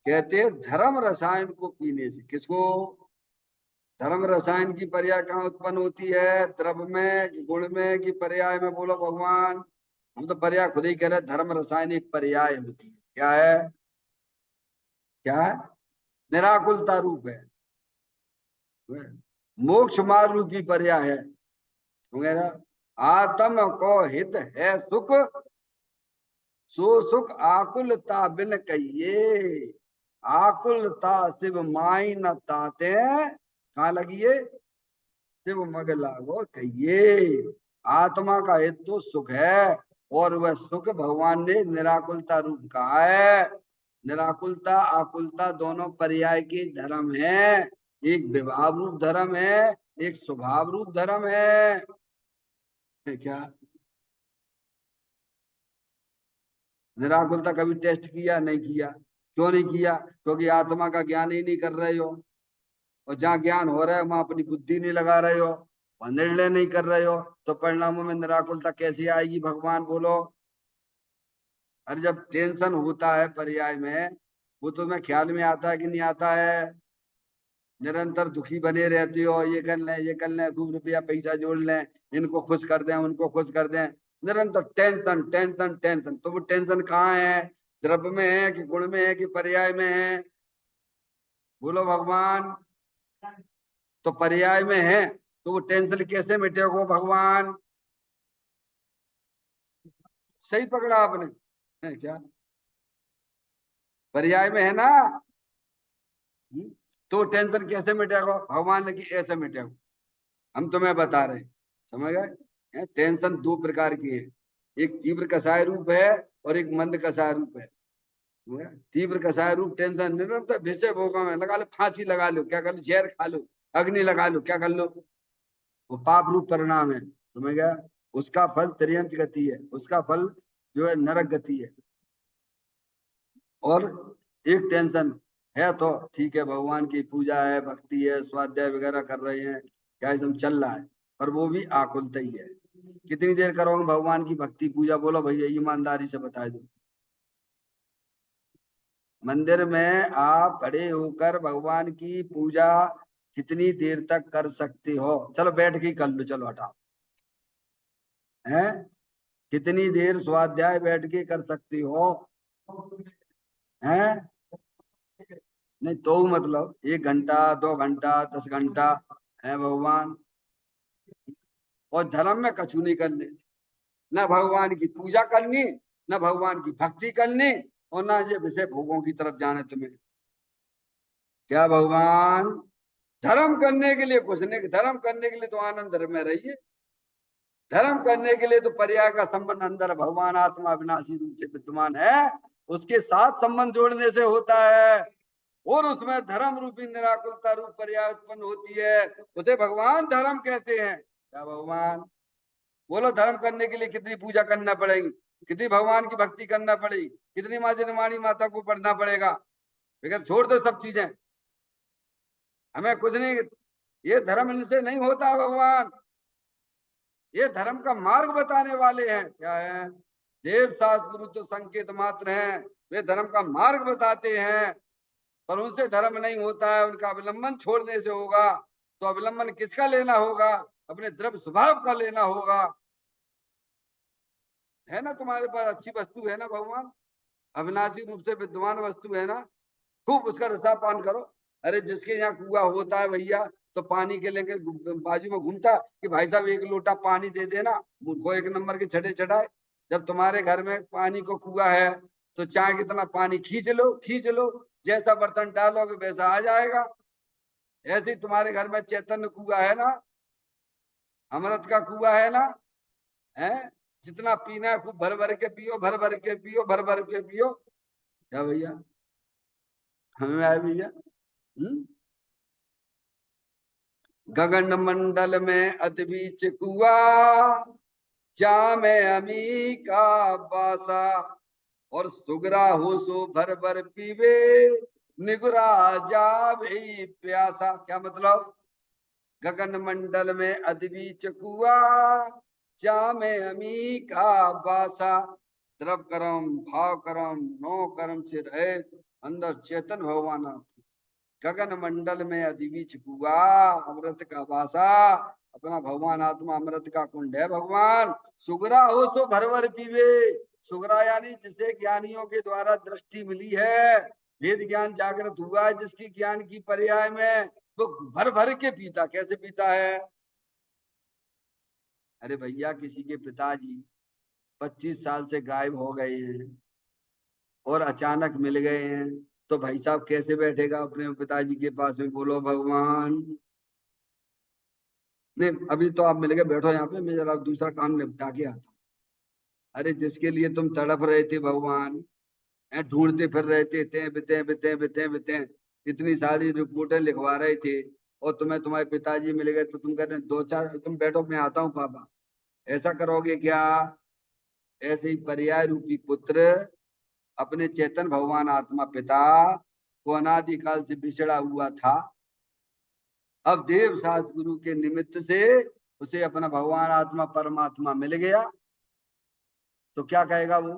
कहते हैं धर्म रसायन को पीने से, किसको? धर्म रसायन की पर्याय कहाँ उत्पन्न होती है? द्रव्य में कि गुण में कि पर्याय में? बोलो भगवान। हम तो पर्याय खुद ही कह रहे हैं, धर्म रसायन एक पर्याय होती है। क्या है? क्या है? निराकुलता रूप है, मोक्ष मार्ग रूपी पर्याय है वगैरह। आत्म को हित है सुख, सो सुख आकुलता बिन कहिए, आकुलता शिव माई न ताते, कहाँ लगिए? शिव मग लागो कहिए। आत्मा का हित तो सुख है, और वह सुख भगवान ने निराकुलता रूप कहा है। निराकुलता आकुलता दोनों पर्याय के धर्म है, एक विभाव रूप धर्म है, एक स्वभाव रूप धर्म है क्या? निराकुलता कभी टेस्ट किया? नहीं किया। क्यों नहीं किया? क्योंकि आत्मा का ज्ञान ही नहीं कर रहे हो, और जहाँ ज्ञान हो रहा है वहां अपनी बुद्धि नहीं लगा रहे हो, वहां निर्णय नहीं कर रहे हो, तो परिणामों में निराकुलता कैसी आएगी भगवान? बोलो। अरे जब टेंशन होता है पर्याय में, वो तुम्हें ख्याल में आता है कि नहीं आता है? निरंतर दुखी बने रहते हो, ये कर लें ये कर लें, खूब रुपया पैसा जोड़ लें, इनको खुश कर दें उनको खुश कर दें, निरंतर टेंशन टेंशन टेंशन। तो वो टेंशन कहाँ है? द्रव्य में है कि गुण में है कि पर्याय में है? बोलो भगवान। तो पर्याय में है, तो वो टेंशन कैसे मिटेगा भगवान? सही पकड़ा आपने, है क्या? पर्याय में है ना। तो टेंशन कैसे मिटेगा भगवान ने कि ऐसे मिटेगा? हम तुम्हें बता रहे हैं, समझ गए? टेंशन दो प्रकार की है, एक तीव्र कषाय रूप है और एक मंद कषाय रूप है। समझ गए? तीव्र कषाय रूप टेंशन निरंतर विषय भोगों में लगा लो, फांसी लगा लो क्या कर लो, जहर खा लो, अग्नि लगा लो क्या कर लो, वो पाप रूप परिणाम है। समझ गया? उसका फल त्रियंत गति है, उसका फल जो है नरक गति है। और एक टेंशन है तो ठीक है, भगवान की पूजा है, भक्ति है, स्वाध्याय वगैरह कर रहे हैं, क्या एकदम चल रहा है, पर वो भी आकुलता ही है। कितनी देर करोगे भगवान की भक्ति पूजा? बोलो भैया, ईमानदारी से बता दो। मंदिर में आप खड़े होकर भगवान की पूजा कितनी देर तक कर सकते हो? चलो बैठ के ही कर लो, चलो हटाओ। है, कितनी देर स्वाध्याय बैठ के कर सकती हो? हैं? नहीं तो मतलब 1 घंटा 2 घंटा 10 घंटा, है भगवान? और धर्म में कछु नहीं करने, न भगवान की पूजा करनी, न भगवान की भक्ति करनी, और ना ये विषय भोगों की तरफ जाने तुम्हें। क्या भगवान? धर्म करने के लिए कुछ नहीं, धर्म करने के लिए तो आनंद में रहिए। धर्म करने के लिए तो पर्याय का संबंध अंदर भगवान आत्मा विनाशी रूप से विद्यमान है, उसके साथ संबंध जोड़ने से होता है, और उसमें धर्म रूपी निराकुलता रूप पर्याय उत्पन्न होती है, उसे भगवान धर्म कहते हैं। क्या भगवान? बोलो धर्म करने के लिए कितनी पूजा करना पड़ेगी? कितनी भगवान की भक्ति करना पड़ेगी, कितनी माँ जनवाणी माता को पढ़ना पड़ेगा। लेकिन छोड़ दो सब चीजें, हमें कुछ नहीं, ये धर्म इनसे नहीं होता। भगवान ये धर्म का मार्ग बताने वाले हैं। क्या है? देव शास्त्र गुरु तो संकेत मात्र हैं, वे धर्म का मार्ग बताते हैं, पर उनसे धर्म नहीं होता है। उनका अवलंबन छोड़ने से होगा। तो अवलंबन किसका लेना होगा? अपने द्रव्य स्वभाव का लेना होगा। है ना तुम्हारे पास अच्छी वस्तु है ना भगवान, अविनाशी रूप से विद्वान वस्तु है ना, खूब उसका रसा पान करो। अरे जिसके यहाँ कुआं होता है भैया, तो पानी के लेके बाजू में घूमता कि भाई साहब एक लोटा पानी दे देना, मुझको एक नंबर के छठे चढ़ाए। जब तुम्हारे घर में पानी को कुआं है, तो चाहे कितना पानी खींच लो खींच लो, जैसा बर्तन डालोगे वैसा आ जाएगा। ऐसे ही तुम्हारे घर में चैतन्य कुआं है ना, अमृत का कुआं है ना, है। जितना पीना है खूब भर भर के पियो, भर भर के पियो, भर भर के पियो। क्या भैया, हमें आए भैया। गगन मंडल में अद्भीच कुआ, जा में अमी का बासा, और सुगरा हो सो भर भर पीवे, निगुरा जा भी प्यासा। क्या मतलब? गगन मंडल में अद्भीच कुआ, जा में अमी का बासा, द्रव करम भाव करम नो कर्म से रहे, अंदर चेतन भगवान आप। गगन मंडल में अधिवीच कुआ, अमृत का वासा, अपना भगवान आत्मा अमृत का कुंड है भगवान। सुगरा हो सो भर भर पीवे। सुगरा यानी जिसे ज्ञानियों के द्वारा दृष्टि मिली है, वेद ज्ञान जागृत हुआ है जिसकी ज्ञान की पर्याय में, वो भर भर के पीता। कैसे पीता है? अरे भैया किसी के पिताजी 25 साल से गायब हो गए हैं और अचानक मिल गए हैं, तो भाई साहब कैसे बैठेगा अपने पिताजी के पास में? बोलो भगवान। नहीं अभी तो आप मिल गए, बैठो यहाँ पे, मैं जरा दूसरा काम निपटा के आता हूँ। अरे जिसके लिए तुम तड़प रहे थे भगवान, ढूंढते फिर रहे थे, बिते बिते बिते बिते, इतनी सारी रिपोर्टें लिखवा रहे थे, और तुम्हें तुम्हारे पिताजी मिल गए, तो तुम कहते हैं दो चार, तुम बैठो मैं आता हूँ पापा। ऐसा करोगे क्या? ऐसे ही पर्याय रूपी पुत्र अपने चेतन भगवान आत्मा पिता को अनादिकाल से बिछड़ा हुआ था, अब देव शास्त्र गुरु के निमित्त से उसे अपना भगवान आत्मा परमात्मा मिल गया, तो क्या कहेगा वो?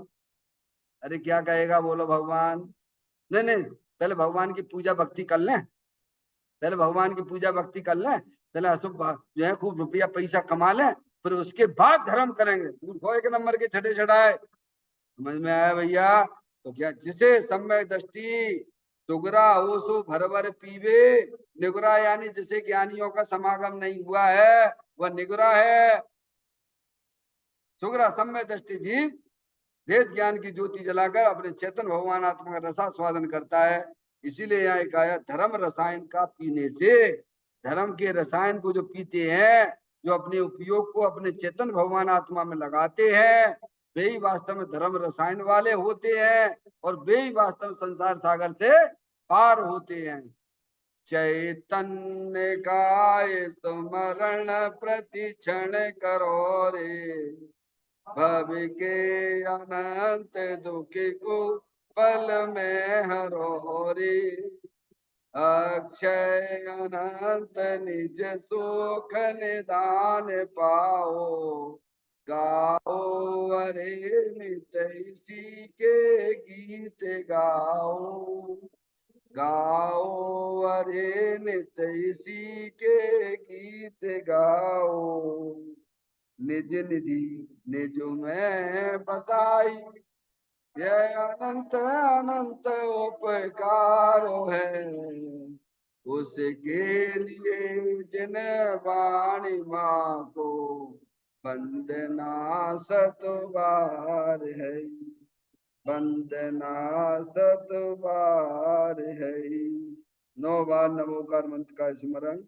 अरे क्या कहेगा बोलो भगवान? नहीं नहीं, पहले भगवान की पूजा भक्ति कर लें, पहले भगवान की पूजा भक्ति कर लें, पहले अशुभ जो है खूब रुपया पैसा कमा लें, फिर उसके बाद धर्म करेंगे। मूर्खों एक नंबर के छठे छठाए। समझ में आया भैया? तो क्या जिसे सम्यक दृष्टि सुगरा हो सो भर भर पीवे, निगुरा यानी जिसे ज्ञानियों का समागम नहीं हुआ है वह निगुरा है। सुगरा सम्यक दृष्टि जीव वेद ज्ञान की ज्योति जलाकर अपने चेतन भगवान आत्मा का रसा स्वादन करता है। इसीलिए यहाँ एक आया, धर्म रसायन का पीने से, धर्म के रसायन को जो पीते हैं, जो अपने उपयोग को अपने चेतन भगवान आत्मा में लगाते हैं, वे ही वास्तव में धर्म रसायन वाले होते हैं, और वे ही वास्तव में संसार सागर से पार होते हैं। चैतन्य काय स्मरण प्रति क्षण करो रे, भव के अनंत दुख को पल में हरो रे, अक्षय अनंत निज सुख निदान पाओ, गाओ अरे नित इसी के गीत गाओ, गाओ अरे नित इसी के गीत गाओ, निज निधि निज में बताई, यह अनंत अनंत उपकार है, उसके लिए जिन वाणी माँ को वंदना सत बार है, वंदना सत बार है। 9 बार नमोकार मंत्र का स्मरण।